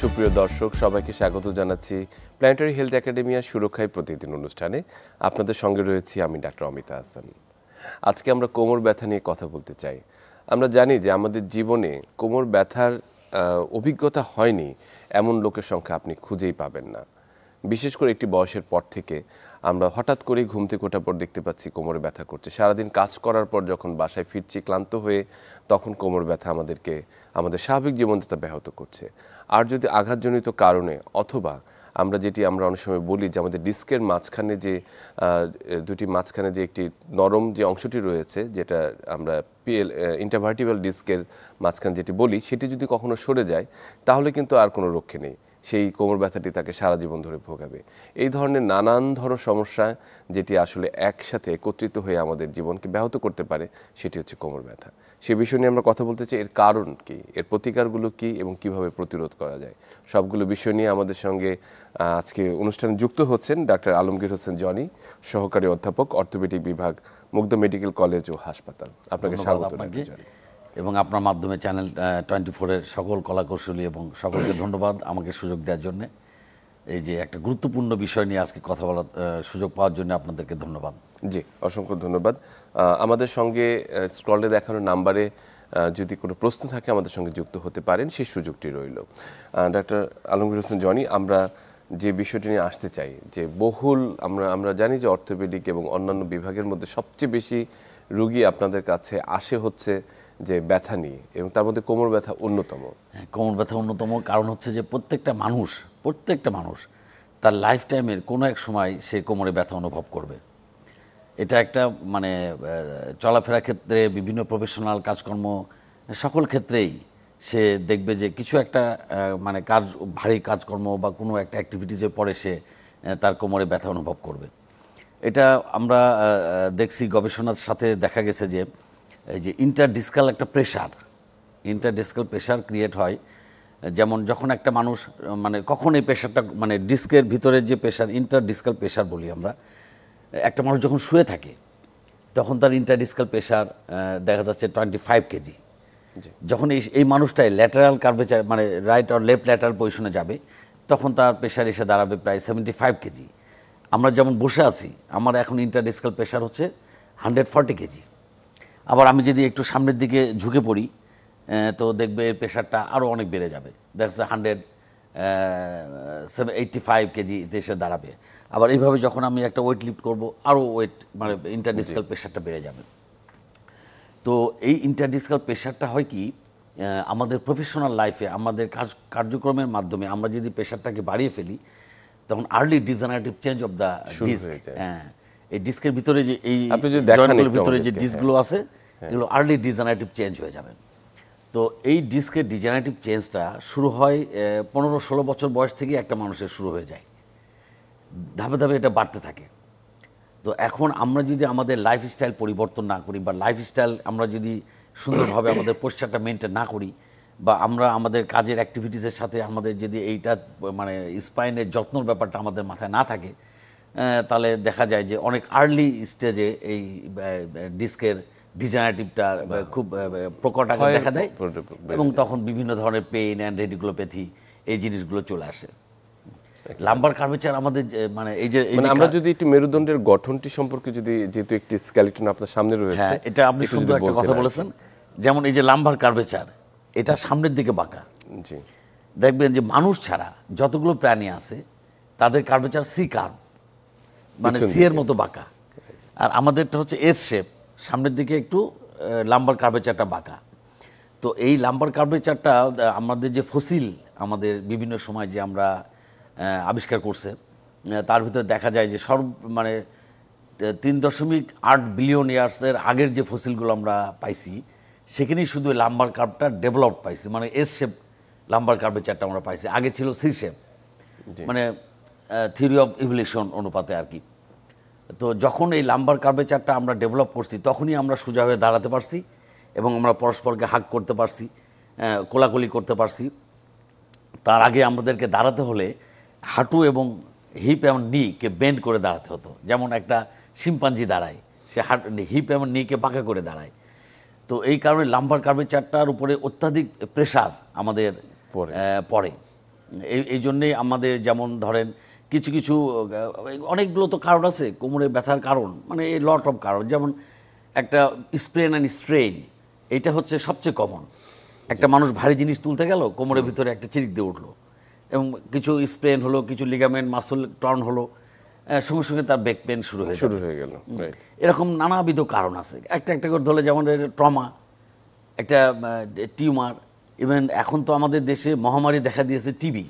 সুপ্রিয় দর্শক সবাইকে স্বাগত জানাচ্ছি প্ল্যানেটারি হেলথ একাডেমিয়ার সুরক্ষায় প্রতিদিন অনুষ্ঠানে। আপনাদের সঙ্গে রয়েছি আমি ডাক্তার অমিতা হাসান। আজকে আমরা কোমর ব্যথা নিয়ে কথা বলতে চাই। আমরা জানি যে আমাদের জীবনে কোমর ব্যথার অভিজ্ঞতা হয়নি এমন লোকের সংখ্যা আপনি খুঁজেই পাবেন না। বিশেষ করে একটি বয়সের পর থেকে আমরা হঠাৎ করেই ঘুম থেকে ওঠার পর দেখতে পাচ্ছি কোমরে ব্যথা করছে। সারাদিন কাজ করার পর যখন বাসায় ফিরছি ক্লান্ত হয়ে, তখন কোমর ব্যথা আমাদের স্বাভাবিক জীবনযাত্রা ব্যাহত করছে। আর যদি আঘাতজনিত কারণে অথবা আমরা অনেক সময় বলি যে আমাদের ডিস্কের মাঝখানে যে দুটি মাঝখানে যে একটি নরম যে অংশটি রয়েছে, যেটা আমরা ইন্টারভার্টিবল ডিস্কের মাঝখানে যেটি বলি, সেটি যদি কখনো সরে যায় তাহলে কিন্তু আর কোনো রক্ষে নেই, সেই কোমর ব্যথাটি তাকে সারা জীবন ধরে ভোগাবে। এই ধরনের নানান সমস্যা যেটি আসলে একসাথে একত্রিত হয়ে আমাদের জীবনকে ব্যাহত করতে পারে, সেটি হচ্ছে কোমর ব্যথা। সে বিষয় নিয়ে আমরা কথা বলতে চাই। এর কারণ কি, এর প্রতিকারগুলো কি এবং কিভাবে প্রতিরোধ করা যায়, সবগুলো বিষয় নিয়ে আমাদের সঙ্গে আজকে অনুষ্ঠানে যুক্ত হচ্ছেন ডাক্তার আলমগীর হোসেন জনি, সহকারী অধ্যাপক, অর্থোপেডিক বিভাগ, মুগদা মেডিকেল কলেজ ও হাসপাতাল। আপনাকে স্বাগত। এবং আপনার মাধ্যমে চ্যানেল 24-এর সকল কলাকৌশলী এবং সকলকে ধন্যবাদ আমাকে সুযোগ দেওয়ার জন্য। এই যে একটা গুরুত্বপূর্ণ বিষয় নিয়ে আজকে কথা বলার সুযোগ পাওয়ার জন্য আপনাদেরকে ধন্যবাদ। জি, অসংখ্য ধন্যবাদ। আমাদের সঙ্গে স্ক্রলে দেখানো নাম্বারে যদি কোনো প্রশ্ন থাকে আমাদের সঙ্গে যুক্ত হতে পারেন, সেই সুযোগটি রইল। ডাক্তার আলমগীর হোসেন জনি, আমরা যে বিষয়টি নিয়ে আসতে চাই যে আমরা জানি যে অর্থোপেডিক এবং অন্যান্য বিভাগের মধ্যে সবচেয়ে বেশি রোগী আপনাদের কাছে আসে হচ্ছে যে ব্যথা নিয়ে, এবং তার মধ্যে কোমর ব্যথা অন্যতম। হ্যাঁ, কোমর ব্যথা অন্যতম কারণ হচ্ছে যে প্রত্যেকটা মানুষ তার লাইফ টাইমের কোনো এক সময় সে কোমরে ব্যথা অনুভব করবে। এটা একটা চলাফেরার ক্ষেত্রে, বিভিন্ন প্রফেশনাল কাজকর্ম, সকল ক্ষেত্রেই সে দেখবে যে কিছু একটা ভারী কাজকর্ম বা কোনো একটা অ্যাক্টিভিটিজের পরে সে তার কোমরে ব্যথা অনুভব করবে। এটা আমরা দেখছি, গবেষণার সাথে দেখা গেছে যে এই যে ইন্টারডিসকাল প্রেশার ক্রিয়েট হয়। যেমন যখন একটা মানুষ কখন এই প্রেশারটা ডিস্কের ভিতরে যে প্রেশার, ইন্টারডিসকাল প্রেশার বলি আমরা, একটা মানুষ যখন শুয়ে থাকে তখন তার ইন্টারডিসকাল প্রেশার দেখা যাচ্ছে 25 কেজি। যখন এই মানুষটাই ল্যাটারাল কার্ভেচার রাইট আর লেফট ল্যাটারাল পজিশনে যাবে, তখন তার প্রেশার এসে দাঁড়াবে প্রায় 75 কেজি। আমরা যেমন বসে আছি, আমার এখন ইন্টারডিসকাল প্রেশার হচ্ছে 140 কেজি। আবার আমি যদি একটু সামনের দিকে ঝুঁকে পড়ি তো দেখবে এর প্রেশারটা আরও অনেক বেড়ে যাবে, দেখা যাচ্ছে 185 কেজি এসে দাঁড়াবে। আবার এইভাবে যখন আমি একটা ওয়েট লিফট করবো, আরও ইন্টারডিসকাল প্রেশারটা বেড়ে যাবে। তো এই ইন্টারডিসকাল প্রেশারটা হয় কি, আমাদের প্রফেশনাল লাইফে আমাদের কার্যক্রমের মাধ্যমে আমরা যদি প্রেশারটাকে বাড়িয়ে ফেলি, তখন early degenerative change of the disc, এই ডিস্কের ভিতরে যে এই জয়েন্টগুলোর ভিতরে যে ডিস্কগুলো আছে, এগুলো আর্লি ডিজেনারেটিভ চেঞ্জ হয়ে যাবে। তো এই ডিস্কের ডিজেনারেটিভ চেঞ্জটা শুরু হয় 15-16 বছর বয়স থেকে একটা মানুষের শুরু হয়ে যায়, ধাপে ধাপে এটা বাড়তে থাকে। তো এখন আমরা যদি আমাদের লাইফস্টাইল পরিবর্তন না করি, বা লাইফস্টাইল আমরা যদি সুন্দরভাবে আমাদের পোশ্চারটা মেনটেন না করি, বা আমরা আমাদের কাজের অ্যাক্টিভিটিসের সাথে আমাদের যদি এইটা স্পাইনের যত্নর ব্যাপারটা আমাদের মাথায় না থাকে, তাহলে দেখা যায় যে অনেক আর্লি স্টেজে এই ডিস্কের ডিজেনারেটিভটা খুব প্রকট আকারে দেখা দেয়, এবং তখন বিভিন্ন ধরনের পেইন অ্যান্ড রেডিকুলোপ্যাথি এই জিনিসগুলো চলে আসে। লাম্বার কার্ভেচার আমাদের এই যে আমরা যদি একটু মেরুদণ্ডের গঠনটি সম্পর্কে যেহেতু একটি স্কেলেটন আপনার সামনে রয়েছে, হ্যাঁ, এটা আপনি সুন্দর একটা কথা বলেছেন। যেমন এই যে লাম্বার কার্ভেচার, এটা সামনের দিকে বাঁকা। জি, দেখবেন যে মানুষ ছাড়া যতগুলো প্রাণী আছে তাদের কার্ভেচার সি কার্ভ, সি এর মতো বাঁকা, আর আমাদেরটা হচ্ছে এস শেপ, সামনের দিকে একটু লাম্বার কার্ভেচারটা বাঁকা। তো এই লাম্বার কার্ভেচারটা আমাদের যে ফসিল আমাদের বিভিন্ন সময় যে আমরা আবিষ্কার করছে, তার ভিতরে দেখা যায় যে 3.8 বিলিয়ন ইয়ার্সের আগের যে ফসিলগুলো আমরা পাইছি, সেখানেই শুধু লাম্বার কার্ভটা ডেভেলপ পাইছি, এস শেপ লাম্বার কার্ভেচারটা আমরা পাইছি। আগে ছিল C shape, theory of evolution অনুপাতে আর কি। তো যখন এই লাম্বার কার্ভেচারটা আমরা ডেভেলপ করছি, তখনই আমরা সোজা হয়ে দাঁড়াতে পারছি, এবং আমরা পরস্পরকে হাগ করতে পারছি, কোলাকুলি করতে পারছি। তার আগে আমাদেরকে দাঁড়াতে হলে হাঁটু এবং হিপ এবং নিকে বেন্ড করে দাঁড়াতে হতো। যেমন একটা শিম্পাঞ্জি দাঁড়ায়, সে হিপ এবং নিকে পাকা করে দাঁড়ায়। তো এই কারণে লাম্বার কার্ভেচারটার উপরে অত্যাধিক প্রেশার আমাদের পড়ে, এই জন্যেই আমাদের যেমন ধরেন কিছু কিছু অনেকগুলো তো কারণ আছে কোমরে ব্যথার কারণ, মানে এই লট অফ কারণ। যেমন একটা স্প্রেন অ্যান্ড স্ট্রেইন, এইটা হচ্ছে সবচেয়ে কমন। একটা মানুষ ভারী জিনিস তুলতে গেল, কোমরের ভিতরে একটা চিরিক দিয়ে উঠলো, এবং কিছু স্প্রেন হলো, কিছু লিগামেন্ট মাসল টর্ন হলো, সঙ্গে সঙ্গে তার ব্যাক পেন শুরু হয়ে গেল। এরকম নানাবিধ কারণ আছে, একটা একটা করে ধরলে যেমন ট্রমা, একটা টিউমার, ইভেন এখন তো আমাদের দেশে মহামারী দেখা দিয়েছে টিবি,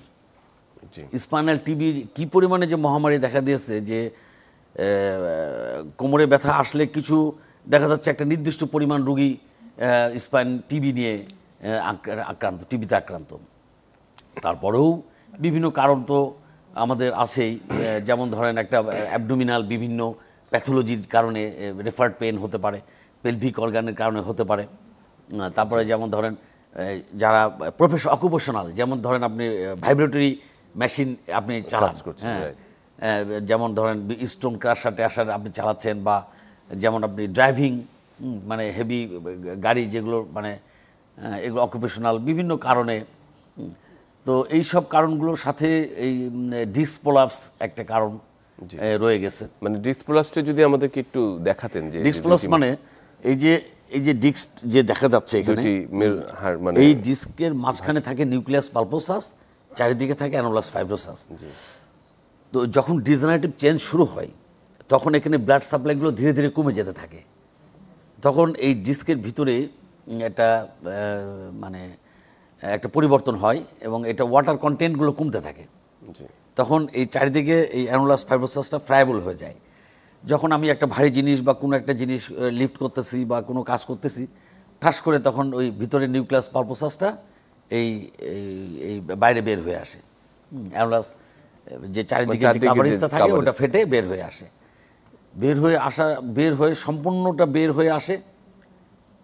স্পাইনাল টিবি। কি পরিমাণে যে মহামারী দেখা দিয়েছে যে কোমরে ব্যথা আসলে কিছু দেখা যাচ্ছে একটা নির্দিষ্ট পরিমাণ রোগী স্পাইন টিবি নিয়ে আক্রান্ত, টিবিতে আক্রান্ত। তারপরেও বিভিন্ন কারণ তো আমাদের আছেই, যেমন ধরেন একটা অ্যাবডোমিনাল বিভিন্ন প্যাথোলজির কারণে রেফার্ড পেন হতে পারে, পেলভিক অর্গানের কারণে হতে পারে। তারপরে যেমন ধরেন যারা অকুপেশনাল, যেমন ধরেন আপনি ভাইব্রেটরি মেশিন আপনি চালান, হ্যাঁ, যেমন ধরেন স্টোন ক্রাশার ট্যাশার আপনি চালাচ্ছেন, বা যেমন আপনি ড্রাইভিং, মানে হেভি গাড়ি যেগুলো, মানে এগুলো অকুপেশনাল বিভিন্ন কারণে। তো এই সব কারণগুলোর সাথে এই ডিস্ক প্রলাপস একটা কারণ রয়ে গেছে। মানে ডিস্ক প্রলাপসটা যদি আমাদেরকে একটু দেখাতেন, যে ডিস্ক প্রলাপস মানে এই যে ডিস্ক যে দেখা যাচ্ছে এখানে, মানে এই ডিস্কের মাঝখানে থাকে নিউক্লিয়াস পালপোসাস, চারিদিকে থাকে অ্যানোলাস ফাইব্রোসাস। তো যখন ডিজেনারেটিভ চেঞ্জ শুরু হয় তখন এখানে ব্লাড সাপ্লাইগুলো ধীরে ধীরে কমে যেতে থাকে। তখন এই ডিস্কের ভিতরে একটা মানে একটা পরিবর্তন হয় এবং এটা ওয়াটার কন্টেন্টগুলো কমতে থাকে। তখন এই চারিদিকে এই অ্যানোলাস ফাইব্রোসাসটা ফ্রাইবল হয়ে যায়। যখন আমি একটা ভারী জিনিস বা কোনো একটা জিনিস লিফট করতেছি বা কোনো কাজ করতেছি, ঠাস করে তখন ওই ভিতরে নিউক্লিয়াস পালপোসাসটা এই এই বাইরে বের হয়ে আসে। অ্যানোলাস যে চারিদিকে যে কাভারেজটা থাকে ওটা ফেটে বের হয়ে আসে। বের হয়ে সম্পূর্ণটা বের হয়ে আসে,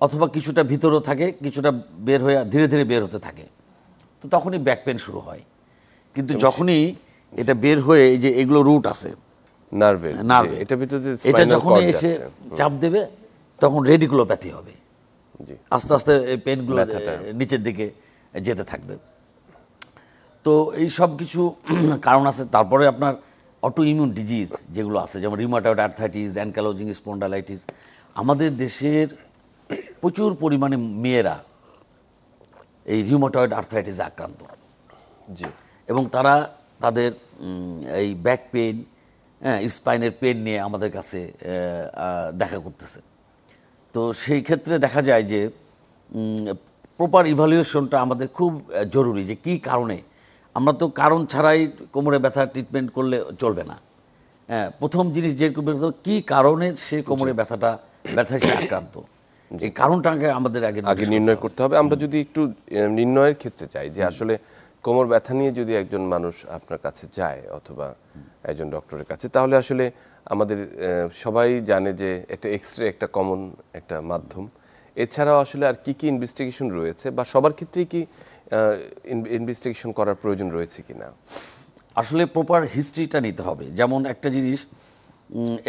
অথবা কিছুটা ভিতরেও থাকে, কিছুটা বের হয়ে ধীরে ধীরে বের হতে থাকে। তো তখনই ব্যাক পেন শুরু হয়। কিন্তু যখনই এটা বের হয়ে, এই যে এগুলো রুট আছে নার্ভে, এটা যখনই এসে চাপ দেবে তখন রেডিকুলোপ্যাথি হবে, আস্তে আস্তে এই পেনগুলো নিচের দিকে যেতে থাকবে। তো এই সব কিছু কারণ আছে। তারপরে আপনার অটো ইমিউন ডিজিজ যেগুলো আছে, যেমন রিউমাটয়েড আর্থ্রাইটিস, অ্যানকালোজিং স্পন্ডালাইটিস। আমাদের দেশের প্রচুর পরিমাণে মেয়েরা এই রিউমাটয়েড আর্থ্রাইটিসে আক্রান্ত, এবং তারা তাদের এই ব্যাক পেন, স্পাইনের পেন নিয়ে আমাদের কাছে দেখা করতেছে। তো সেই ক্ষেত্রে দেখা যায় যে প্রপার ইভ্যালুয়েশনটা আমাদের খুব জরুরি, যে কী কারণে। আমরা তো কারণ ছাড়াই কোমরে ব্যথা ট্রিটমেন্ট করলে চলবে না। প্রথম জিনিস যে কী কারণে সে কোমরে ব্যথায় সে আক্রান্ত, এই কারণটাকে আমাদের আগে নির্ণয় করতে হবে। আমরা যদি একটু নির্ণয়ের ক্ষেত্রে চাই, যে আসলে কোমর ব্যথা নিয়ে যদি একজন মানুষ আপনার কাছে যায় অথবা একজন ডক্টরের কাছে, তাহলে আসলে আমাদের সবাই জানে যে একটা এক্সরে একটা কমন একটা মাধ্যম। এছাড়াও আসলে আর কি কি ইনভেস্টিগেশন রয়েছে, বা সবার ক্ষেত্রেই কি ইনভেস্টিগেশন করার প্রয়োজন রয়েছে কিনা? আসলে প্রপার হিস্ট্রিটা নিতে হবে। যেমন একটা জিনিস,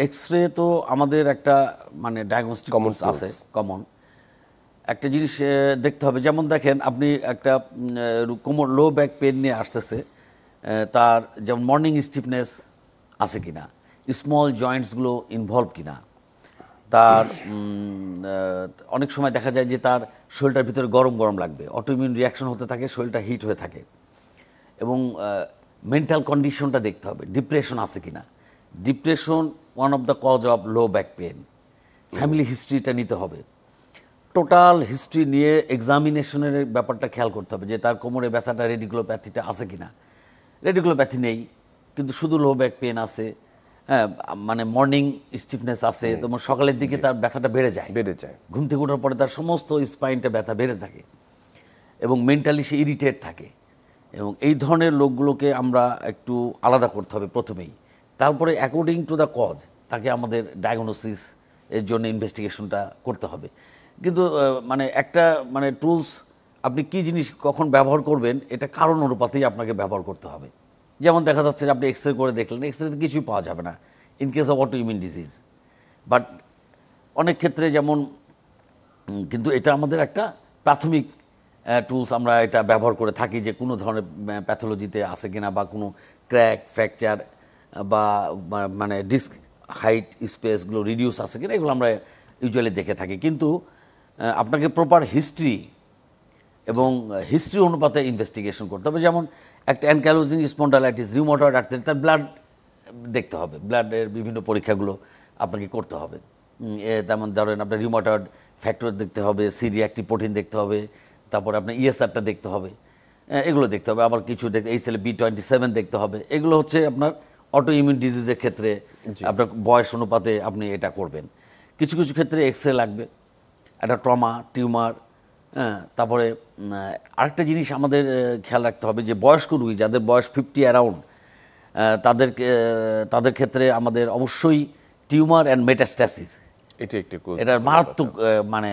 এক্সরে তো আমাদের একটা মানে ডায়াগনস্টিক আছে, কমন একটা জিনিস দেখতে হবে। যেমন দেখেন, আপনি একটা কোমর লো ব্যাক পেন নিয়ে আসতেছে, তার যেমন মর্নিং স্টিফনেস আছে কিনা, স্মল জয়েন্টসগুলো ইনভলভ কিনা, তার অনেক সময় দেখা যায় যে তার শরীরটার ভিতরে গরম গরম লাগবে, অটোইমিউন রিয়াকশন হতে থাকে, শরীরটা হিট হয়ে থাকে। এবং মেন্টাল কন্ডিশনটা দেখতে হবে, ডিপ্রেশন আছে কিনা। Depression one of the cause of low back pain. Family হিস্ট্রিটা নিতে হবে, টোটাল হিস্ট্রি নিয়ে এক্সামিনেশনের ব্যাপারটা খেয়াল করতে হবে, যে তার কোমরে ব্যথাটা রেডিকুলোপ্যাথিটা আছে কিনা। রেডিকুলোপ্যাথি নেই, কিন্তু শুধু লো ব্যাক পেন আছে, হ্যাঁ, মানে মর্নিং স্টিফনেস আছে, তোমার সকালের দিকে তার ব্যথাটা বেড়ে যায়, ঘুম থেকে ওঠার পরে তার সমস্ত স্পাইনটা ব্যথা বেড়ে থাকে, এবং মেন্টালি সে ইরিটেট থাকে। এবং এই ধরনের লোকগুলোকে আমরা একটু আলাদা করতে হবে প্রথমেই। তারপরে অ্যাকর্ডিং টু দ্য কজ তাকে আমাদের ডায়াগনোসিস এর জন্য ইনভেস্টিগেশনটা করতে হবে। কিন্তু মানে একটা মানে টুলস আপনি কী জিনিস কখন ব্যবহার করবেন, এটা কারণ অনুপাতেই আপনাকে ব্যবহার করতে হবে। যেমন দেখা যাচ্ছে যে আপনি এক্সরে করে দেখলেন, এক্সরেতে কিছুই পাওয়া যাবে না in case of auto immune disease, but অনেক ক্ষেত্রে যেমন, কিন্তু এটা আমাদের একটা প্রাথমিক টুলস আমরা এটা ব্যবহার করে থাকি যে কোনো ধরনের প্যাথোলজিতে আছে কিনা, বা কোনো ক্র্যাক, ফ্র্যাকচার বা মানে ডিস্ক হাইট স্পেসগুলো রিডিউস আছে কিনা, এগুলো আমরা ইউজুয়ালি দেখে থাকি। কিন্তু আপনাকে প্রপার হিস্ট্রি এবং হিস্ট্রি অনুপাতে ইনভেস্টিগেশন করতে হবে। যেমন একটা অ্যানকাইলোজিং স্পন্ডালাইটিস, রিউমাটয়েড আর্থ্রাইটিস, তার ব্লাড দেখতে হবে, ব্লাডের বিভিন্ন পরীক্ষাগুলো আপনাকে করতে হবে। তেমন ধরেন আপনার রিউমাটয়েড ফ্যাক্টর দেখতে হবে, সি রিঅ্যাক্টিভ প্রোটিন দেখতে হবে, তারপরে আপনার ইএসআরটা দেখতে হবে, এগুলো দেখতে হবে। আবার কিছু B27 দেখতে হবে। এগুলো হচ্ছে আপনার অটো ইমিউন ডিজিজের ক্ষেত্রে আপনার বয়স অনুপাতে আপনি এটা করবেন। কিছু কিছু ক্ষেত্রে এক্সরে লাগবে, একটা ট্রমা, টিউমার। তারপরে আরেকটা জিনিস আমাদের খেয়াল রাখতে হবে যে বয়স্ক রোগী যাদের বয়স 50 অ্যারাউন্ড, তাদের ক্ষেত্রে আমাদের অবশ্যই টিউমার অ্যান্ড মেটাস্ট্যাসিস, এটার মারাত্মক মানে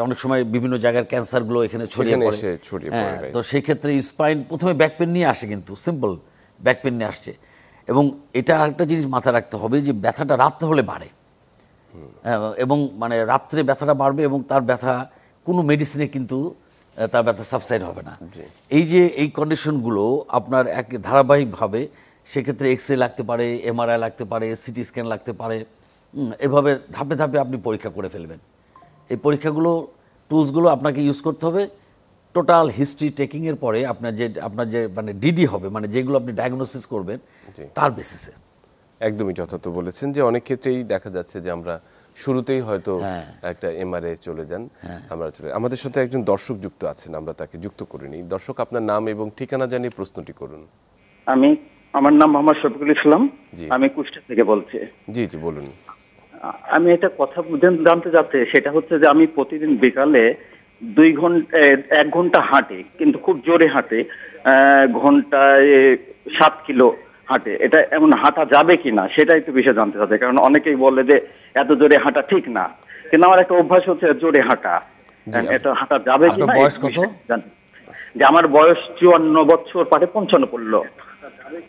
অনেক সময় বিভিন্ন জায়গার ক্যান্সারগুলো এখানে ছড়িয়ে পড়ে। তো সেই ক্ষেত্রে স্পাইন প্রথমে ব্যাক পেন নিয়ে আসে, কিন্তু সিম্পল ব্যাক পেন নিয়ে আসছে। এবং এটা আরেকটা জিনিস মাথায় রাখতে হবে যে ব্যথাটা রাত্রে হলে বাড়ে, এবং মানে রাত্রে ব্যথাটা বাড়বে এবং তার ব্যথা কোনো মেডিসিনে কিন্তু তার ব্যথা সাবসাইড হবে না। এই কন্ডিশনগুলো আপনার এক ধারাবাহিকভাবে, সেক্ষেত্রে এক্সরে লাগতে পারে, এমআরআই লাগতে পারে, সিটি স্ক্যান লাগতে পারে। এভাবে ধাপে ধাপে আপনি পরীক্ষা করে ফেলবেন। এই পরীক্ষাগুলো, টুলসগুলো আপনাকে ইউজ করতে হবে টোটাল হিস্ট্রি টেকিংয়ের পরে। আপনার যে মানে ডিডি হবে, মানে যেগুলো আপনি ডায়াগনোসিস করবেন তার বেসিসে। একদমই যথার্থ বলেছেন যে অনেক ক্ষেত্রেই দেখা যাচ্ছে যে আমরা শুরুতেই হয়তো একটা এমআরআই চলে যান, আমাদের সাথে একজন দর্শক যুক্ত আছেন, আমরা তাকে যুক্ত করে নিই। দর্শক, আপনার নাম এবং ঠিকানা জানিয়ে প্রশ্নটি করুন। আমার নাম মোহাম্মদ শফিকুল ইসলাম, আমি কুষ্টিয়া থেকে বলছি। জি জি, বলুন। আমি একটা কথা জানতে চাচ্ছি, সেটা হচ্ছে যে আমি প্রতিদিন বিকালে 1 ঘন্টা হাঁটি, কিন্তু খুব জোরে হাঁটি, ঘন্টায় 7 কিলো হাঁটে। এটা এমন হাঁটা যাবে কিনা সেটাই তো বিষয় জানতে চাচ্ছি, কারণ অনেকেই বলে যে এত জোরে হাঁটা ঠিক না, কিন্তু আমার একটা অভ্যাস হচ্ছে জোরে হাঁটা। এটা হাঁটা যাবে কিনা? বয়স কত? যে আমার বয়স 54 বছর, পারে 55 পড়লো।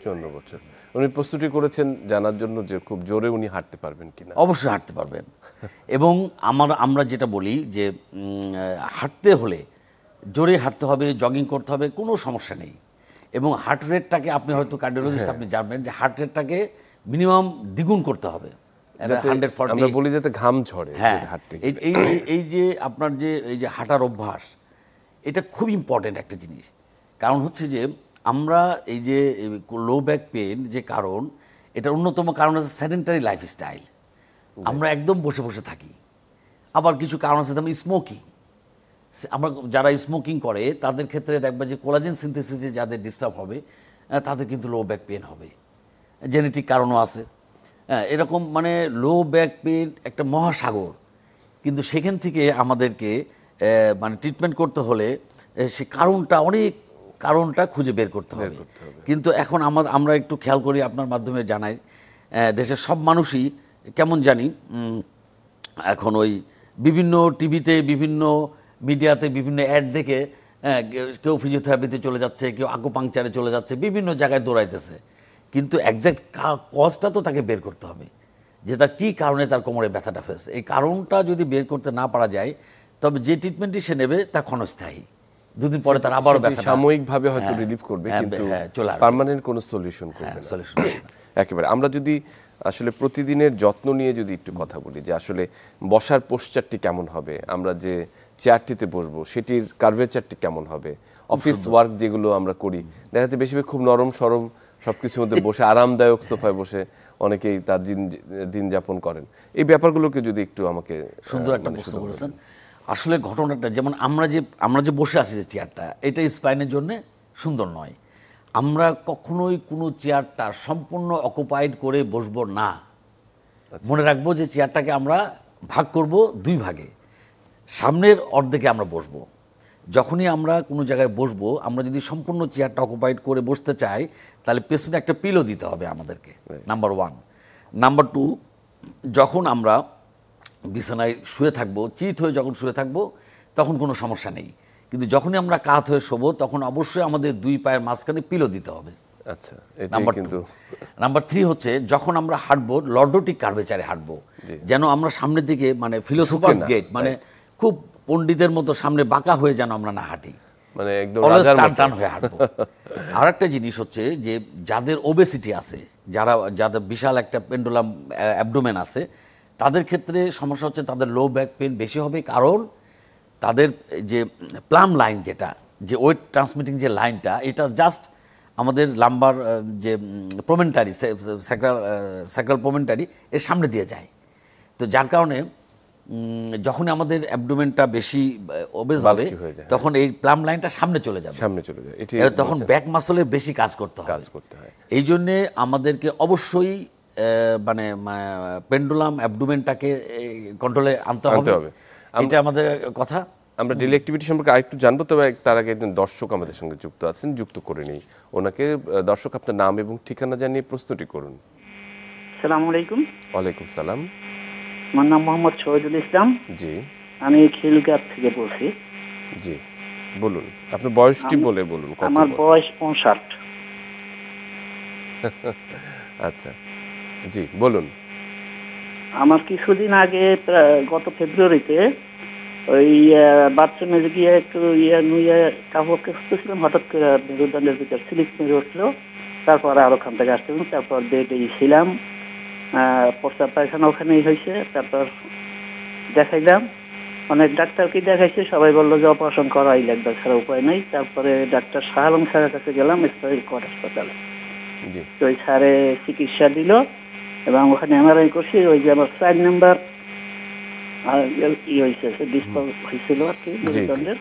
54 বছর। উনি প্রস্তুতি করেছেন জানার জন্য যে খুব জোরে উনি হাঁটতে পারবেন কিনা। অবশ্যই হাঁটতে পারবেন। এবং আমরা যেটা বলি যে হাঁটতে হলে জোরে হাঁটতে হবে, জগিং করতে হবে, কোনো সমস্যা নেই। এবং হার্ট রেটটাকে আপনি হয়তো কার্ডিওলজিস্ট, আপনি জানবেন যে হার্ট রেটটাকে মিনিমাম দ্বিগুণ করতে হবে, 140। আমরা বলি যাতে ঘাম ঝরে। হ্যাঁ, এই যে আপনার যে এই যে হাঁটার অভ্যাস, এটা খুব ইম্পর্টেন্ট একটা জিনিস। কারণ হচ্ছে যে আমরা এই যে লো ব্যাক পেন যে কারণ, এটার অন্যতম কারণ হচ্ছে সেডেন্টারি লাইফস্টাইল। আমরা একদম বসে বসে থাকি। আবার কিছু কারণ আছে, যেমন স্মোকিং। আমরা যারা স্মোকিং করে তাদের ক্ষেত্রে দেখবা যে কোলাজেন সিনথেসিসে যাদের ডিস্টার্ব হবে, তাদের কিন্তু লো ব্যাক পেন হবে। জেনেটিক কারণও আছে। এরকম মানে লো ব্যাক পেন একটা মহাসাগর, কিন্তু সেখান থেকে আমাদেরকে মানে ট্রিটমেন্ট করতে হলে সে কারণটা খুঁজে বের করতে হবে। কিন্তু এখন আমরা একটু খেয়াল করি, আপনার মাধ্যমে জানাই, দেশের সব মানুষই কেমন জানি এখন ওই বিভিন্ন টিভিতে, বিভিন্ন মিডিয়াতে বিভিন্ন অ্যাড দেখে কেউ ফিজিওথেরাপিতে চলে যাচ্ছে, কেউ আকুপাংচারে চলে যাচ্ছে, বিভিন্ন জায়গায় দৌড়াইতেছে। কিন্তু একজ্যাক্ট কজটা তো তাকে বের করতে হবে, যে তার কী কারণে তার কোমরে ব্যথাটা ফেলছে। এই কারণটা যদি বের করতে না পারা যায়, তবে যে ট্রিটমেন্টটি সে নেবে তা ক্ষণস্থায়ী। 2 দিন পরে তার আবারও ব্যথা সাময়িকভাবে হয়তো রিলিফ করবে, কিন্তু পার্মানেন্ট কোনো সলিউশন করবে না। একেবারে। আমরা যদি আসলে প্রতিদিনের যত্ন নিয়ে যদি একটু কথা বলি, যে আসলে বসার পোশ্চারটি কেমন হবে, আমরা যে চেয়ারটিতে বসবো সেটির কার্ভেচারটি কেমন হবে, অফিস ওয়ার্ক যেগুলো আমরা করি দেখা যাচ্ছে বেশিরভাগ খুব নরম সরম সবকিছুর মধ্যে বসে আরামদায়ক সোফায় বসে অনেকেই তার দিন যাপন করেন। এই ব্যাপারগুলোকে যদি একটু আমাকে। সুন্দর একটা প্রশ্ন করেছেন। আসলে ঘটনাটা যেমন আমরা যে বসে আছি যে চেয়ারটা, এটা স্পাইনের জন্য সুন্দর নয়। আমরা কখনোই কোনো চেয়ারটা সম্পূর্ণ অকুপাইড করে বসবো না। মনে রাখবো যে চেয়ারটাকে আমরা ভাগ করব 2 ভাগে। সামনের অর্ধেকে আমরা বসবো। যখনই আমরা কোনো জায়গায় বসবো, আমরা যদি সম্পূর্ণ চেয়ারটা অকুপাইড করে বসতে চাই, তাহলে পেছনে একটা পিলো দিতে হবে আমাদেরকে, নাম্বার 1। নাম্বার 2, যখন আমরা বিছানায় শুয়ে থাকবো, চিত হয়ে যখন শুয়ে থাকবো, তখন কোনো সমস্যা নেই। কিন্তু যখনই আমরা কাত হয়ে শোবো, তখন অবশ্যই আমাদের 2 পায়ের মাঝখানে পিলো দিতে হবে। আচ্ছা, নাম্বার 2। নাম্বার 3 হচ্ছে যখন আমরা হাঁটবো, লর্ডোটিক কার্ভেচারে হাঁটবো, যেন আমরা সামনের দিকে মানে ফিলোসোফার্স গেট, মানে খুব পণ্ডিতের মতো সামনে বাঁকা হয়ে যেন আমরা না হাঁটি। মানে একদম অলওয়েজ রাজার টান মতো। টান হয়ে হাঁটবো। আর একটা জিনিস হচ্ছে যে যাদের ওবেসিটি আছে, যাদের বিশাল একটা পেন্ডুলাম অ্যাবডোমেন আছে, তাদের ক্ষেত্রে সমস্যা হচ্ছে তাদের লো ব্যাক পেন বেশি হবে, কারণ তাদের যে প্লাম লাইন, যেটা যে ওয়েট ট্রান্সমিটিং যে লাইনটা, এটা জাস্ট আমাদের লাম্বার যে প্রমেন্টারি, স্যাক্রাল প্রমেন্টারি এর সামনে দিয়ে যায়। তো যার কারণে যখনই আমাদের অ্যাবডোমেনটা বেশি ওবেস হবে, Bulky হয়ে যায়, তখন এই প্লাম লাইনটা সামনে চলে যাবে, সামনে চলে যায়, এটি তখন ব্যাক মাসলের বেশি কাজ করতে হয়। এই জন্যে আমাদেরকে অবশ্যই মানে পেন্ডুলাম অ্যাবডোমেনটাকে কন্ট্রোলে আনতে হবে। এটা আমাদের কথা। আমরা ডেইলি অ্যাক্টিভিটি সম্পর্কে আরেকটু জানবো, তবে তার আগে একজন দর্শক আমাদের সঙ্গে যুক্ত আছেন, যুক্ত করে নেই ওনাকে। দর্শক, আপনার নাম এবং ঠিকানা জানিয়ে প্রস্তুতি করুন। আসসালামু আলাইকুম। ওয়ালাইকুম সালাম। আমার নাম মোহাম্মদ শহীদুল ইসলাম। জি আমি খিলগাঁও থেকে বলছি। জি, বলুন আপনার বয়সটি বলে বলুন। কত আমার বয়স 59। আচ্ছা, জি বলুন। আমার কিছুদিন আগে গত ফেব্রুয়ারিতে ওই বাথরুমে গিয়ে একটু নুয়ে কাপড় খুঁজতেছিলাম, হঠাৎ করে মেরুদণ্ডের ভিতর স্লিপ মেরে উঠলো। তারপর আর ওখান থেকে আসছিলাম, তারপর বেডে ছিলাম, প্রস্রাব পায়খানা ওখানেই হয়েছে। তারপর দেখাইলাম, অনেক ডাক্তারকে দেখাইছে, সবাই বললো যে অপারেশন করাই লাগবে, ছাড়া উপায় নেই। তারপরে ডাক্তার শাহ আলম স্যারের কাছে গেলাম, ইসরায়েল কোর্ট হাসপাতালে। জি তো ওই স্যারে চিকিৎসা দিল এবং ওখানে এমআরআই করছি। ওই যে আমার 4 নাম্বার হয়েছে, ডিসপোজ হয়েছিল আর কি মেরুদণ্ডের,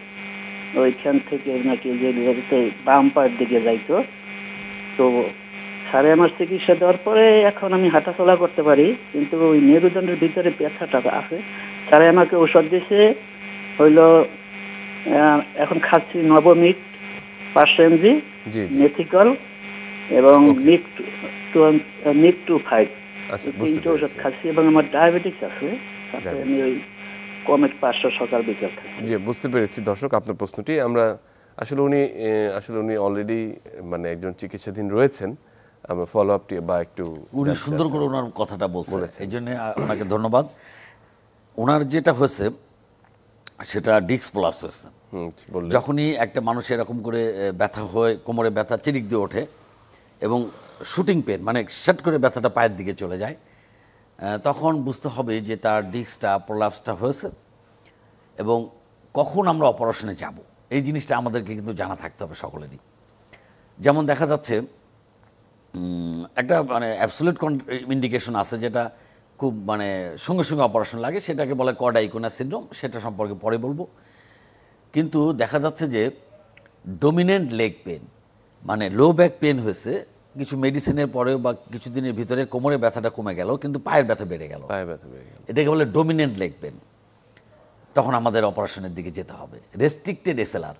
ওইখান থেকে নাকি যে বাম পায়ের দিকে যাইতো। তো স্যারে আমার চিকিৎসা দেওয়ার পরে এখন আমি হাঁটাচলা করতে পারি, কিন্তু ওই মেরুদণ্ডের ভিতরে ব্যথাটা আছে। স্যারে আমাকে ওষুধ দিয়েছে, হইল এখন খাচ্ছি নবমিট 500 mg, মেথিকল এবং নিপ 25। তিনটে ওষুধ খাচ্ছি এবং আমার ডায়াবেটিস আছে, তাতে আমি ওই কমেট 500 সকাল বিকাল খাচ্ছি। জি, বুঝতে পেরেছি দর্শক আপনার প্রশ্নটি। আমরা আসলে উনি অলরেডি মানে একজন চিকিৎসাধীন রয়েছেন। আমরা ফলো আপটি বা একটু উনি সুন্দর করে ওনার কথাটা বলছেন, এই জন্য ওনাকে ধন্যবাদ। ওনার যেটা হয়েছে সেটা ডিস্ক প্রলাপস হয়েছে। যখনই একটা মানুষ এরকম করে ব্যথা হয়, কোমরে ব্যথা চিরিক দিয়ে ওঠে এবং শুটিং পেন, মানে সেট করে ব্যথাটা পায়ের দিকে চলে যায়, তখন বুঝতে হবে যে তার ডিস্কটা প্রলাপসটা হয়েছে এবং কখন আমরা অপারেশনে যাব, এই জিনিসটা আমাদেরকে কিন্তু জানা থাকতে হবে সকলেরই। যেমন দেখা যাচ্ছে একটা মানে অ্যাবসোলিউট ইন্ডিকেশন আছে, যেটা খুব মানে সঙ্গে সঙ্গে অপারেশন লাগে, সেটাকে বলে কর্ডাইকোনা সিনড্রোম, সেটা সম্পর্কে পরে বলবো। কিন্তু দেখা যাচ্ছে যে ডমিনেন্ট লেগ পেন, মানে লো ব্যাক পেন হয়েছে, কিছু মেডিসিনের পরেও বা কিছুদিনের ভিতরে কোমরে ব্যথাটা কমে গেল, কিন্তু পায়ের ব্যথা বেড়ে গেল, এটাকে বলে ডমিনেন্ট লেগ পেন। তখন আমাদের অপারেশনের দিকে যেতে হবে। রেস্ট্রিক্টেড এসএলআর,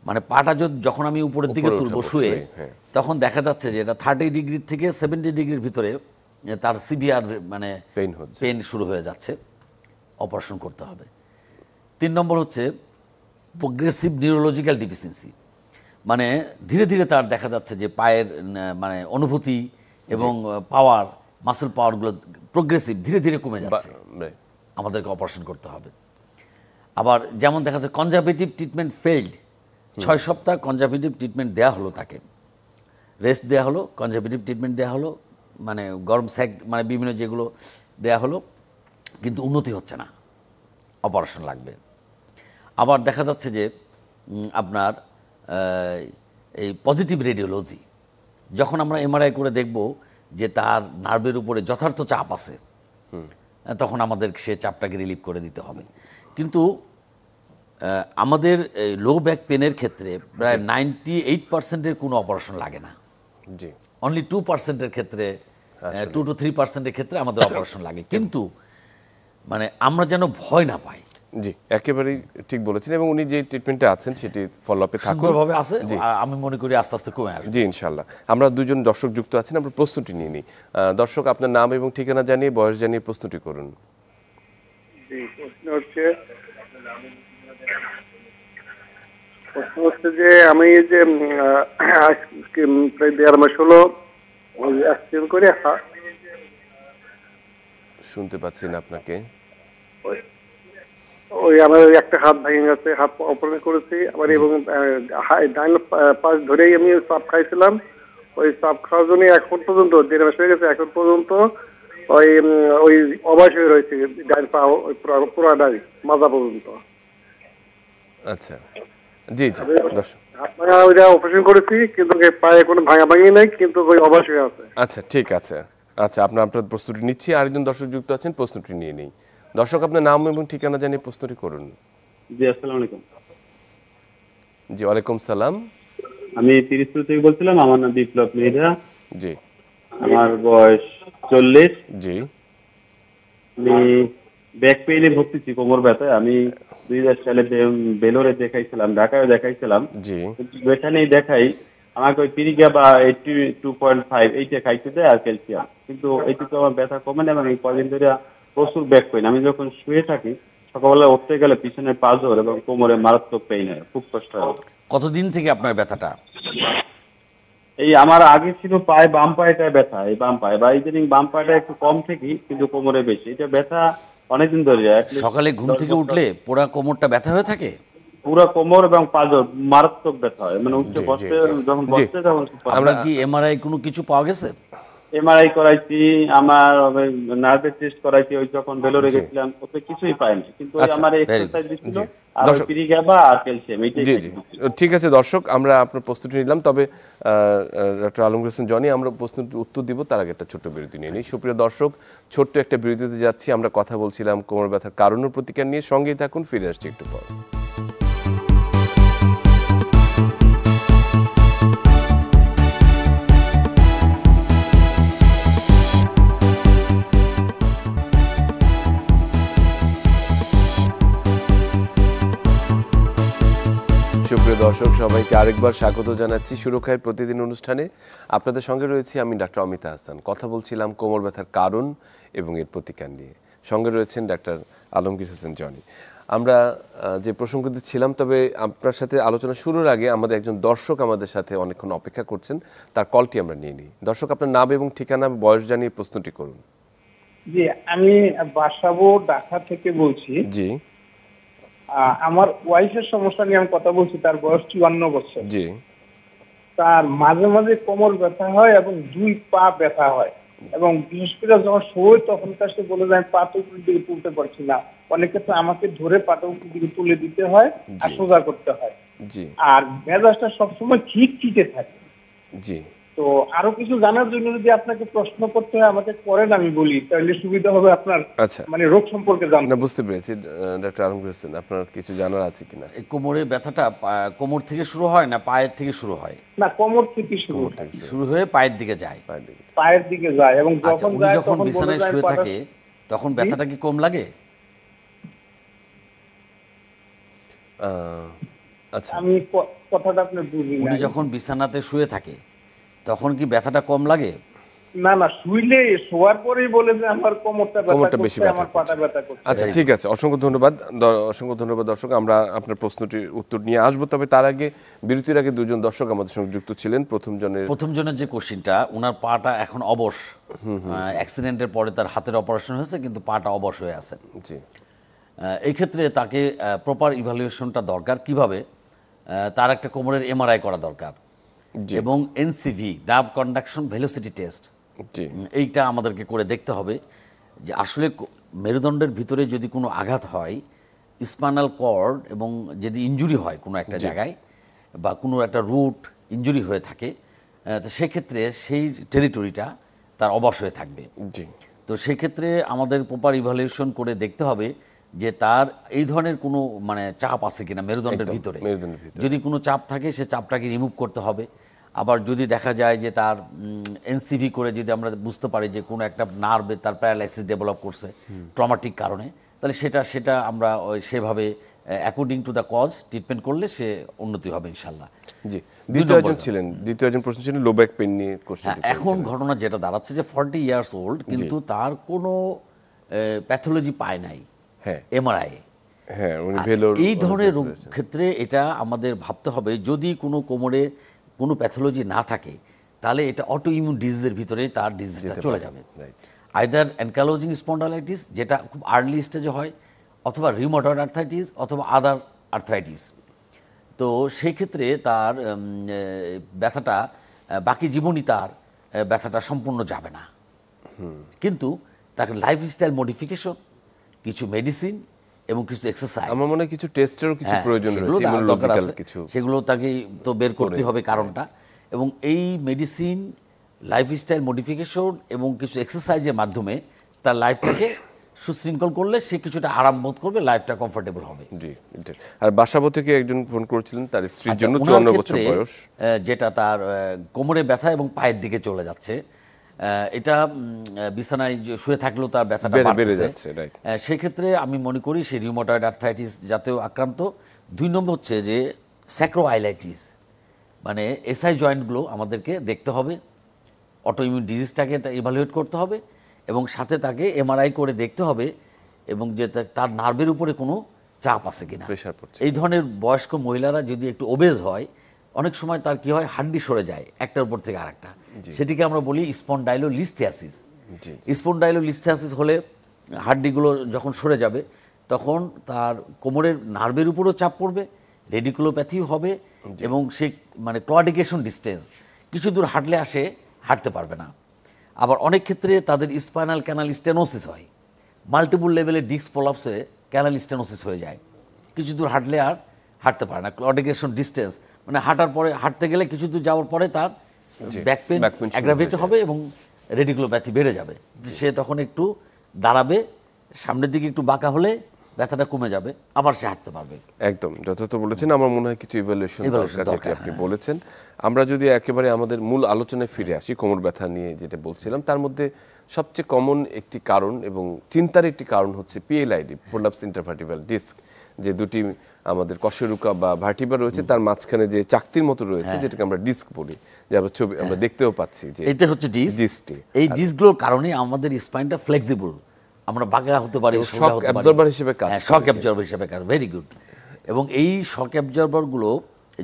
মানে পাটা যখন আমি উপরের দিকে তুলবো শুয়ে, তখন দেখা যাচ্ছে যে এটা 30 ডিগ্রি থেকে 70 ডিগ্রির ভিতরে তার সিভিয়ার মানে পেন শুরু হয়ে যাচ্ছে, অপারেশন করতে হবে। 3 নম্বর হচ্ছে প্রোগ্রেসিভ নিউরোলজিক্যাল ডিফিসিয়েন্সি, মানে ধীরে ধীরে তার দেখা যাচ্ছে যে পায়ের মানে অনুভূতি এবং পাওয়ার, মাসেল পাওয়ারগুলো প্রোগ্রেসিভ ধীরে ধীরে কমে যাচ্ছে, আমাদেরকে অপারেশন করতে হবে। আবার যেমন দেখা যাচ্ছে কনজারভেটিভ ট্রিটমেন্ট ফেইল্ড, 6 সপ্তাহ কনজারভেটিভ ট্রিটমেন্ট দেওয়া হলো, তাকে রেস্ট দেওয়া হলো, কনজারভেটিভ ট্রিটমেন্ট দেওয়া হলো, মানে গরম স্যাক মানে বিভিন্ন যেগুলো দেওয়া হলো, কিন্তু উন্নতি হচ্ছে না, অপারেশন লাগবে। আবার দেখা যাচ্ছে যে আপনার এই পজিটিভ রেডিওলজি, যখন আমরা এমআরআই করে দেখব যে তার নার্ভের উপরে যথার্থ চাপ আছে, তখন আমাদের সে চাপটাকে রিলিভ করে দিতে হবে। কিন্তু আমাদের লো ব্যাক পেনের ক্ষেত্রে প্রায় 98%-এর কোনো অপারেশন লাগে না, অনলি 2%-এর ক্ষেত্রে, 2 to 3%-এর ক্ষেত্রে আমাদের অপারেশন লাগে। কিন্তু মানে আমরা যেন ভয় না পাই। জি, একেবারেই ঠিক বলেছেন। এবং উনি যে ট্রিটমেন্টে আছেন সেটি ফলো আপে থাকুন, সুন্দরভাবে আছে, আমি মনে করি আস্তে আস্তে কমে আসবে। জি ইনশাআল্লাহ। আমরা দুজন দর্শক যুক্ত আছেন, আমরা প্রশ্নটি নিয়ে নিই। দর্শক, আপনার নাম এবং ঠিকানা জানিয়ে বয়স জানিয়ে প্রশ্নটি করুন। জি, প্রশ্ন হচ্ছে যে আমি যে প্রায় 1.5 মাস হলো অ্যাক্সিডেন্ট করে, শুনতে পাচ্ছি না আপনাকে। ওই আমার ওই একটা হাত ভেঙে গেছে, হাত অপারেশন করেছি আবার, এবং ডাইন পাশ ধরেই আমি চাপ খাইছিলাম। ওই চাপ খাওয়ার জন্য এখন পর্যন্ত 1.5 মাস হয়ে গেছে, এখন পর্যন্ত ওই ওই অবশ হয়ে রয়েছে ডাইন পা, ওই পুরো ডাই মাজা পর্যন্ত। আচ্ছা, জি জি দর্শক, হাত ভাঙা ওইটা অপারেশন করেছি, কিন্তু পায়ে কোনো ভাঙি নাই, কিন্তু ওই অবশ হয়ে আছে। আচ্ছা ঠিক আছে। আচ্ছা, আপনার প্রস্তুতি নিচ্ছি। আরেকজন দর্শক যুক্ত আছেন, প্রশ্নটি নিয়ে নেই। দর্শক, আপনার নাম এবং ঠিকানা জানিয়ে প্রশ্নটি করুন। জি, আসসালামু আলাইকুম। জি, ওয়ালাইকুম সালাম। আমি পিরিজপুর থেকে বলছিলাম, আমার নাম বিপ্লব মৃধা। জি। আমার বয়স 40। জি। আমি ব্যাক পেইনে ভুগতেছি, কোমর ব্যথায়। আমি 2000 সালে বেলোরে দেখাইছিলাম, ঢাকায় দেখাইছিলাম, জি। কিন্তু যেখানেই দেখাই আমাকে ওই পিরিগা বা 82.5 এইটা খাইতে দেয় আর ক্যালসিয়াম, কিন্তু এইটা তো আমার ব্যথা কমে না। এবং এই কদিন ধরে প্রচুর ব্যাক পেইন। আমি যখন শুয়ে থাকি সকালবেলা উঠতে গেলে পিছনে পাঁজর এবং কোমরে মারাত্মক পেইন হয়, খুব কষ্ট হয়। কতদিন থেকে আপনার ব্যথাটা? এই আমার আগে ছিল পায়ে, বাম পায়েটা ব্যথা, এই বাম পায়ে বা ইদানিং বাম পায়েটা একটু কম থেকেই, কিন্তু কোমরে বেশি। এটা ব্যথা অনেকদিন ধরে যায়। সকালে ঘুম থেকে উঠলে পুরো কোমরটা ব্যথা হয়ে থাকে? পুরো কোমর এবং পাঁজর মারাত্মক ব্যথা হয়, মানে উঠতে জি, বসতে, জি, জি। যখন জি। বসতে তখন আমরা কি এমআরআই কোনো কিছু পাওয়া গেছে? এমআরআই করাইছি, আমার নার্ভের টেস্ট করাইছি, ওই যখন বেলোরে গেছিলাম, ওতে কিছুই পাইনি, কিন্তু ওই আচ্ছা, আমার very এক্সারসাইজ দিছিল জি। আর ওই দর্শক- পিরিগাবা আর ক্যালসিয়াম এইটাই জি জি খাইছি। ঠিক আছে দর্শক, আমরা আপনার প্রস্তুতি নিলাম। তবে ডক্টর আলমগীর হোসেন জনি, আমরা প্রশ্নটির উত্তর দিব তার আগে একটা ছোট্ট বিরতি নিয়ে নিই। সুপ্রিয় দর্শক, ছোট্ট একটা বিরতিতে যাচ্ছি। আমরা কথা বলছিলাম কোমর ব্যথার কারণ ও প্রতিকার নিয়ে। সঙ্গেই থাকুন, ফিরে আসছি একটু পর। সুপ্রিয় দর্শক, সবাইকে আরেকবার স্বাগত জানাচ্ছি সুরক্ষায় প্রতিদিন অনুষ্ঠানে। আপনাদের সঙ্গে রয়েছি আমি ডাক্তার অমিতা হাসান। কথা বলছিলাম কোমর ব্যথার কারণ এবং এর প্রতিকার নিয়ে। সঙ্গে রয়েছেন ডাক্তার আলমগীর হোসেন জনি। আমরা যে প্রসঙ্গতে ছিলাম, তবে আপনার সাথে আলোচনা শুরুর আগে আমাদের একজন দর্শক আমাদের সাথে অনেকক্ষণ অপেক্ষা করছেন, তার কলটি আমরা নিয়ে নিই। দর্শক, আপনার নাম এবং ঠিকানা, বয়স জানিয়ে প্রশ্নটি করুন। জি, আমি বাসাবো ঢাকা থেকে বলছি। জি। আমার ওয়াইফের সমস্যা নিয়ে আমি কথা বলছি। তার বয়স 54 বছর। জি। তার মাঝে মাঝে কোমর ব্যথা হয় এবং 2 পা ব্যথা হয়, এবং বিশেষ করে যখন শোয় তখন তার সে বলে যায় পাটা উপরের দিকে তুলতে পারছি না। অনেক ক্ষেত্রে আমাকে ধরে পাটা উপরের দিকে তুলে দিতে হয় আর সোজা করতে হয়। জি। আর মেজাজটা সবসময় খিটখিটে থাকে। জি। তো আরো কিছু জানার জন্য যদি আপনাকে প্রশ্ন করতে হয় আমাকে করেন, আমি বলি, তাহলে সুবিধা হবে আপনার, আচ্ছা, মানে রোগ সম্পর্কে জানতে। না বুঝতে পেরেছি। ডক্টর আলমগীর হোসেন, আপনার কিছু জানার আছে কিনা? এই কোমরের ব্যথাটা কোমর থেকে শুরু হয় না পায়ের থেকে শুরু হয়? না, কোমর থেকে শুরু হয়। শুরু হয়ে পায়ের দিকে যায়। পায়ের দিকে যায়, এবং আচ্ছা, যখন উনি যায় যখন তখন বলে বিছানায় যায় শুয়ে পাটা- থাকে তখন ব্যথাটা কি কম লাগে? আচ্ছা, আমি কথাটা আপনি বুঝি উনি না। যখন বিছানাতে শুয়ে থাকে তখন কি ব্যথাটা কম লাগে? না না, শুইলে শোয়ার পরেই বলে যে আমার কোমরটা কোমরটা ব্যথা বেশি করছে, ব্যথা আমার পাটা ব্যথা করছে। আচ্ছা ঠিক আছে, অসংখ্য ধন্যবাদ। অসংখ্য ধন্যবাদ দর্শক। আমরা আপনার প্রশ্নটির উত্তর নিয়ে আসবো, তবে তার আগে, বিরতির আগে দুজন দর্শক আমাদের সঙ্গে যুক্ত ছিলেন। প্রথম জনের যে কোশ্চিনটা, ওনার পাটা এখন অবশ, অ্যাক্সিডেন্টের পরে তার হাতের অপারেশন হয়েছে, কিন্তু পাটা অবশ হয়ে আছে। জি। এই ক্ষেত্রে তাকে প্রপার ইভ্যালুয়েশনটা দরকার। কিভাবে? তার একটা কোমরের এমআরআই করা দরকার, এবং NCV, nerve conduction velocity test, জি। এইটা আমাদেরকে করে দেখতে হবে যে আসলে মেরুদণ্ডের ভিতরে যদি কোনো আঘাত হয়, স্পাইনাল কর্ড, এবং যদি ইনজুরি হয় কোনো একটা জায়গায় বা কোনো একটা রুট ইনজুরি হয়ে থাকে, তো সেক্ষেত্রে সেই টেরিটরিটা তার অবশ হয়ে থাকবে। জি। তো সেক্ষেত্রে আমাদের প্রপার ইভ্যালুয়েশন করে দেখতে হবে যে তার এই ধরনের কোনো মানে চাপ আছে কিনা মেরুদণ্ডের ভিতরে। যদি কোনো চাপ থাকে, সে চাপটাকে রিমুভ করতে হবে। আবার যদি দেখা যায় যে তার এনসিভি করে যদি আমরা বুঝতে পারি যে কোনো একটা নার্ভে তার প্যারালাইসিস ডেভেলপ করছে ট্রমাটিক কারণে, তাহলে সেটা আমরা সেভাবে according to the cause treatment করলে সে উন্নতি হবে ইনশাল্লাহ। জি। দ্বিতীয় প্রশ্ন ছিলেন লো ব্যাক পেইন নিয়ে। এখন ঘটনা যেটা দাঁড়াচ্ছে যে 40 ইয়ার্স ওল্ড, কিন্তু তার কোনো প্যাথোলজি পায় নাই এমআরআই। এই ধরনের রোগ ক্ষেত্রে এটা আমাদের ভাবতে হবে, যদি কোনো কোমরে কোনো প্যাথোলজি না থাকে, তাহলে এটা অটো ইমিউন ডিজিজের ভিতরে তার ডিজিজটা চলে যাবে। আইদার অ্যানকালোজিং স্পন্ডালাইটিস, যেটা খুব আর্লি স্টেজে হয়, অথবা রিউমাটয়েড আর্থ্রাইটিস অথবা আদার আর্থ্রাইটিস। তো সেই ক্ষেত্রে তার ব্যথাটা বাকি জীবনই তার ব্যথাটা সম্পূর্ণ যাবে না, কিন্তু তাকে লাইফস্টাইল মডিফিকেশন, কিছু মেডিসিন এবং কিছু এক্সারসাইজ, আমার মনে হয় কিছু টেস্টেরও কিছু প্রয়োজন রয়েছে, ইমিউনোলজিক্যাল কিছু, সেগুলো তাকে তো বের করতে হবে কারণটা। এবং এই মেডিসিন, লাইফস্টাইল মডিফিকেশন এবং কিছু এক্সারসাইজের মাধ্যমে তার লাইফটাকে সুশৃঙ্খল করলে সে কিছুটা আরাম বোধ করবে, লাইফটা কমফোর্টেবল হবে। জি। আর বাসাবো থেকে একজন ফোন করেছিলেন, তার স্ত্রীর জন্য ওনার 54 বছর ক্ষেত্রে, বয়স, যেটা তার কোমরে ব্যথা এবং পায়ের দিকে চলে যাচ্ছে, এটা বিছানায় শুয়ে থাকলেও তার ব্যথাটা বেড়ে বাড়ছে। যাচ্ছে, রাইট। সেক্ষেত্রে আমি মনে করি সে রিউমাটয়েড আর্থ্রাইটিস জাতীয় আক্রান্ত। 2 নম্বর হচ্ছে যে স্যাক্রোআইলাইটিস, মানে এসআই জয়েন্টগুলো আমাদেরকে দেখতে হবে, অটোইমিউন ডিজিজটাকে ইভালুয়েট করতে হবে এবং সাথে তাকে এমআরআই করে দেখতে হবে এবং যে তার নার্ভের উপরে কোনো চাপ আছে কিনা। প্রেশার পড়ছে। এই ধরনের বয়স্ক মহিলারা যদি একটু ওবেজ হয়, অনেক সময় তার কি হয়, হাড্ডি সরে যায় একটার উপর থেকে আরেকটা, সেটিকে আমরা বলি স্পন্ডাইলোলিস্থিয়াসিস। স্পন্ডাইলোলিস্থিয়াসিস হলে হাড্ডিগুলো যখন সরে যাবে তখন তার কোমরের নার্ভের উপরও চাপ পড়বে, রেডিকুলোপ্যাথিও হবে এবং সে মানে ক্লডিকেশন ডিস্টেন্স, কিছু দূর হাঁটতে পারবে না। আবার অনেক ক্ষেত্রে তাদের স্পাইনাল ক্যানাল স্টেনোসিস হয়, মাল্টিপল লেভেলে ডিস্ক প্রলাপসে ক্যানাল স্টেনোসিস হয়ে যায়, কিছু দূর হাঁটলে আর হাঁটতে পারে না। ক্লডিকেশন ডিস্টেন্স মানে হাঁটতে গেলে কিছু দূর যাওয়ার পরে তার ব্যাক পেন অ্যাগ্রাভেট হবে এবং রেডিকুলোপ্যাথি বেড়ে যাবে। সে তখন একটু দাঁড়াবে, সামনের দিকে একটু বাঁকা হলে ব্যথাটা কমে যাবে, আবার সে হাঁটতে পারবে। একদম যথার্থ বলেছেন। আমার মনে হয় কিছু ইভ্যালুয়েশন দরকার, যেটা আপনি হ্যাঁ। বলেছেন। আমরা যদি একেবারে আমাদের মূল আলোচনায় ফিরে আসি, কোমর ব্যথা নিয়ে যেটা বলছিলাম, তার মধ্যে সবচেয়ে কমন একটি কারণ এবং চিন্তার একটি কারণ হচ্ছে পিএলআইডি, প্রোলাপস ইন্টারভার্টিব্রাল ডিস্ক, যে দুটি আমাদের কশেরুকা বা ভার্টিব্রা রয়েছে, তার মাঝখানে যে চাকতির মতো রয়েছে, যেটাকে আমরা ডিস্ক বলি, যে আমরা ছবি আমরা দেখতেও পাচ্ছি যে এটা হচ্ছে ডিস্কটি। এই ডিস্কগুলোর কারণে আমাদের স্পাইনটা ফ্লেক্সিবল, আমরা বাঁকা হতে পারি, শক অ্যাবজর্বার হিসেবে কাজ, শক অ্যাবজর্বার হিসেবে কাজ, ভেরি গুড। এবং এই শক অ্যাবজর্বারগুলো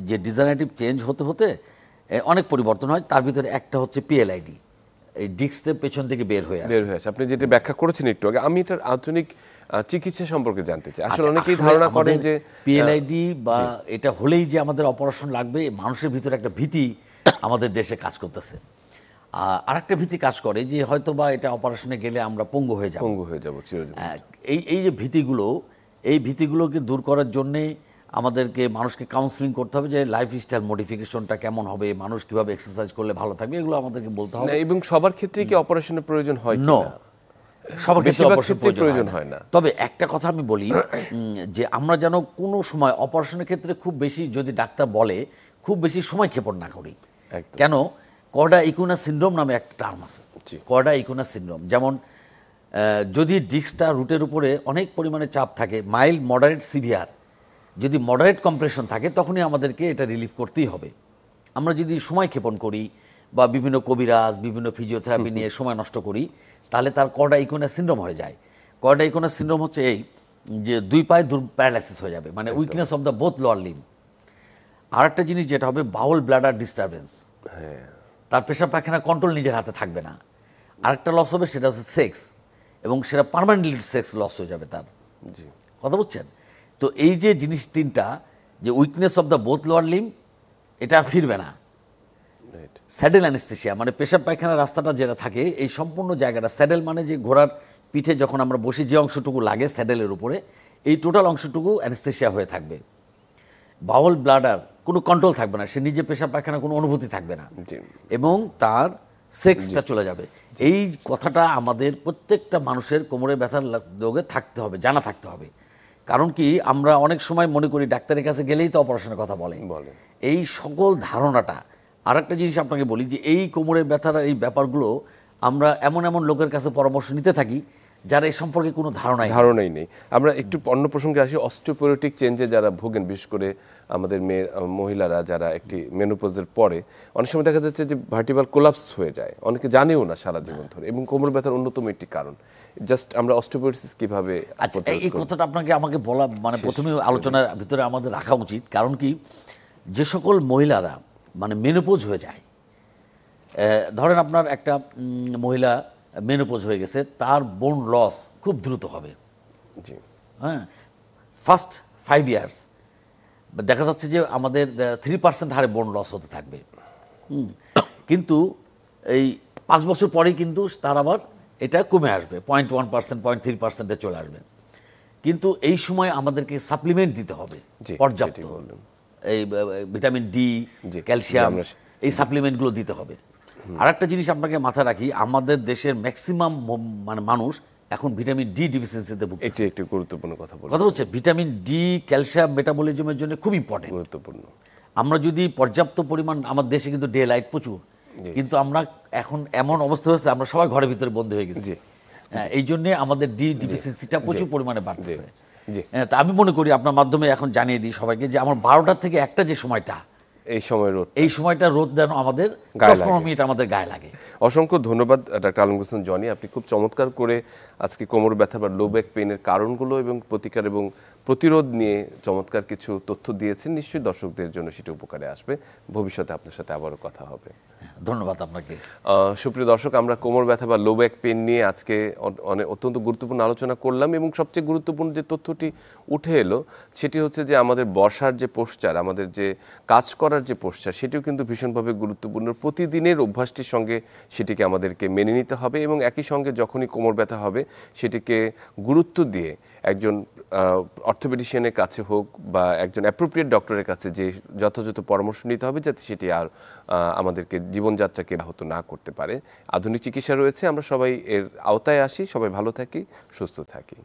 যে ডিজেনারেটিভ চেঞ্জ হতে হতে অনেক পরিবর্তন হয়, তার ভিতরে একটা হচ্ছে পিএলআইডি, এই ডিস্কটের পেছন থেকে বের হয়ে আসে। আপনি যেটা ব্যাখ্যা করেছেন একটু আগে, আমি এটার আধুনিক চিকিৎসা সম্পর্কে জানতে চাই। আসলে অনেকেই ধারণা করেন যে পিএলআইডি বা এটা হলেই যে আমাদের অপারেশন লাগবে, মানুষের ভিতরে একটা ভীতি আমাদের দেশে কাজ করতেছে। আরেকটা ভীতি কাজ করে যে হয়তো বা এটা অপারেশনে গেলে আমরা পঙ্গু হয়ে যাব চিরজীবন। এই যে ভীতিগুলো, এই ভীতিগুলোকে দূর করার জন্যে আমাদেরকে মানুষকে কাউন্সিলিং করতে হবে যে লাইফস্টাইল মডিফিকেশনটা কেমন হবে, মানুষ কিভাবে এক্সারসাইজ করলে ভালো থাকবে, এগুলো আমাদেরকে বলতে হবে। এবং সবার ক্ষেত্রে কি অপারেশনের প্রয়োজন হয় না, সবার ক্ষেত্রে প্রয়োজন হয় না। তবে একটা কথা আমি বলি যে আমরা যেন কোনো সময় অপারেশনের ক্ষেত্রে খুব বেশি, যদি ডাক্তার বলে, খুব বেশি সময় ক্ষেপণ না করি। কেন, কর্ডা ইকুনা সিনড্রোম নামে একটা টার্ম আছে, কর্ডা ইকুনা সিনড্রোম। যেমন যদি ডিস্কটা রুটের উপরে অনেক পরিমাণে চাপ থাকে, মাইল্ড, মডারেট, সিভিয়ার, যদি মডারেট কম্প্রেশন থাকে তখনই আমাদেরকে এটা রিলিফ করতেই হবে। আমরা যদি সময় ক্ষেপণ করি বা বিভিন্ন কবিরাজ, বিভিন্ন ফিজিওথেরাপি নিয়ে সময় নষ্ট করি, তাহলে তার কর্ডা ইকুনা সিনড্রোম হয়ে যায়। কর্ডা ইকুনা সিনড্রোম হচ্ছে এই যে 2 পায়ে প্যারালাইসিস হয়ে যাবে, মানে weakness of the both lower limb. আর একটা জিনিস যেটা হবে, বাউল ব্লাডার ডিস্টারবেন্স, তার পেশাব পায়খানা কন্ট্রোল নিজের হাতে থাকবে না। আরেকটা লস হবে, সেটা হচ্ছে সেক্স, এবং সেটা পার্মানেন্টলি সেক্স লস হয়ে যাবে তার। কথা বুঝছেন? তো এই যে জিনিস তিনটা, যে weakness of the both lower limb, এটা আর ফিরবে না। স্যাডেল অ্যানেস্থেসিয়া, মানে পেশাব পায়খানার রাস্তাটা যেটা থাকে, এই সম্পূর্ণ জায়গাটা, স্যাডেল মানে যে ঘোড়ার পিঠে যখন আমরা বসি যে অংশটুকু লাগে স্যাডেলের উপরে, এই টোটাল অংশটুকু অ্যানেস্থেসিয়া হয়ে থাকবে। বাউল ব্লাডার কোনো কন্ট্রোল থাকবে না, সে নিজে পেশাব পায়খানা কোনো অনুভূতি থাকবে না, এবং তার সেক্সটা চলে যাবে। এই কথাটা আমাদের প্রত্যেকটা মানুষের কোমরে ব্যথার রোগে থাকতে হবে, জানা থাকতে হবে। কারণ কি, আমরা অনেক সময় মনে করি ডাক্তারের কাছে গেলেই তো অপারেশনের কথা বলে। এই সকল ধারণাটা, আর একটা জিনিস আপনাকে বলি যে এই কোমরের ব্যথার এই ব্যাপারগুলো আমরা এমন লোকের কাছে পরামর্শ নিতে থাকি যারা এই সম্পর্কে কোনো ধারণাই নেই। আমরা একটু অন্য প্রসঙ্গে আসি। অস্টিওপোরোটিক চেঞ্জে যারা ভোগেন, বিশেষ করে আমাদের মহিলারা যারা একটি মেনোপজের পরে, অনেক সময় দেখা যাচ্ছে যে ভার্টিব্রাল কোলাপস হয়ে যায়, অনেকে জানেও না সারা জীবন ধরে, এবং কোমর ব্যথার অন্যতম একটি কারণ। জাস্ট আমরা অস্টিওপোরোসিস কিভাবে, আচ্ছা এই কথাটা আমাকে বলা, মানে প্রথমে আলোচনার ভিতরে আমাদের রাখা উচিত। কারণ কি, যে সকল মহিলারা মানে মেনোপজ হয়ে যায়, ধরেন আপনার একটা মহিলা মেনোপজ হয়ে গেছে, তার বোন লস খুব দ্রুত হবে, হ্যাঁ, ফার্স্ট 5 ইয়ার্স দেখা যাচ্ছে যে আমাদের 3% হারে বোন লস হতে থাকবে। কিন্তু এই 5 বছর পরেই কিন্তু তার আবার এটা কমে আসবে, 0.1%, 0.3%-এ চলে আসবে। কিন্তু এই সময় আমাদেরকে সাপ্লিমেন্ট দিতে হবে পর্যাপ্ত, এই ভিটামিন ডি, ক্যালসিয়াম, এই সাপ্লিমেন্টগুলো দিতে হবে। আর একটা জিনিস আপনাকে মাথায় রাখি, আমাদের দেশের ম্যাক্সিমাম মানে মানুষ এখন ভিটামিন ডি ডিফিসিয়েন্সিতে ভুগছে। এটি একটি গুরুত্বপূর্ণ কথা বলছে, ভিটামিন ডি, ক্যালসিয়াম মেটাবলিজমের জন্য খুব ইম্পর্টেন্ট, গুরুত্বপূর্ণ। আমরা যদি পর্যাপ্ত পরিমাণ, আমার দেশে কিন্তু ডে লাইট প্রচুর, কিন্তু আমরা এখন এমন অবস্থা হয়েছে আমরা সবাই ঘরের ভিতরে বন্ধ হয়ে গেছি। এই জন্যে আমাদের ডি ডিফিসিয়েন্সিটা প্রচুর পরিমাণে বাড়তেছে। তা আমি মনে করি আপনার মাধ্যমে এখন জানিয়ে দিই সবাইকে যে আমার 12টা থেকে 1টা যে সময়টা, এই সময়টা রোদ যেন আমাদের 10-15 মিনিট আমাদের গায়ে লাগে। অসংখ্য ধন্যবাদ ডাক্তার আলম হোসেন জনি, আপনি খুব চমৎকার করে আজকে কোমর ব্যথা বা লো ব্যাক পেইনের কারণগুলো এবং প্রতিকার এবং প্রতিরোধ নিয়ে চমৎকার কিছু তথ্য দিয়েছেন। নিশ্চয়ই দর্শকদের জন্য সেটা উপকারে আসবে। ভবিষ্যতে আপনার সাথে আবারও কথা হবে। ধন্যবাদ আপনাকে। সুপ্রিয় দর্শক, আমরা কোমর ব্যথা বা লো ব্যাক পেইন নিয়ে আজকে অত্যন্ত গুরুত্বপূর্ণ আলোচনা করলাম এবং সবচেয়ে গুরুত্বপূর্ণ যে তথ্যটি উঠে এলো সেটি হচ্ছে যে আমাদের বসার যে পোশ্চার, আমাদের যে কাজ করার যে পোশ্চার, সেটিও কিন্তু ভীষণভাবে গুরুত্বপূর্ণ। প্রতিদিনের অভ্যাসটির সঙ্গে সেটিকে আমাদেরকে মেনে নিতে হবে এবং একই সঙ্গে যখনই কোমর ব্যথা হবে সেটিকে গুরুত্ব দিয়ে একজন অর্থোপেডিশিয়ানের কাছে হোক বা একজন অ্যাপ্রোপ্রিয়েট ডক্টরের কাছে যে যথাযথ পরামর্শ নিতে হবে যাতে সেটি আর আমাদেরকে জীবনযাত্রাকে ব্যাহত না করতে পারে। আধুনিক চিকিৎসা রয়েছে, আমরা সবাই এর আওতায় আসি, সবাই ভালো থাকি, সুস্থ থাকি।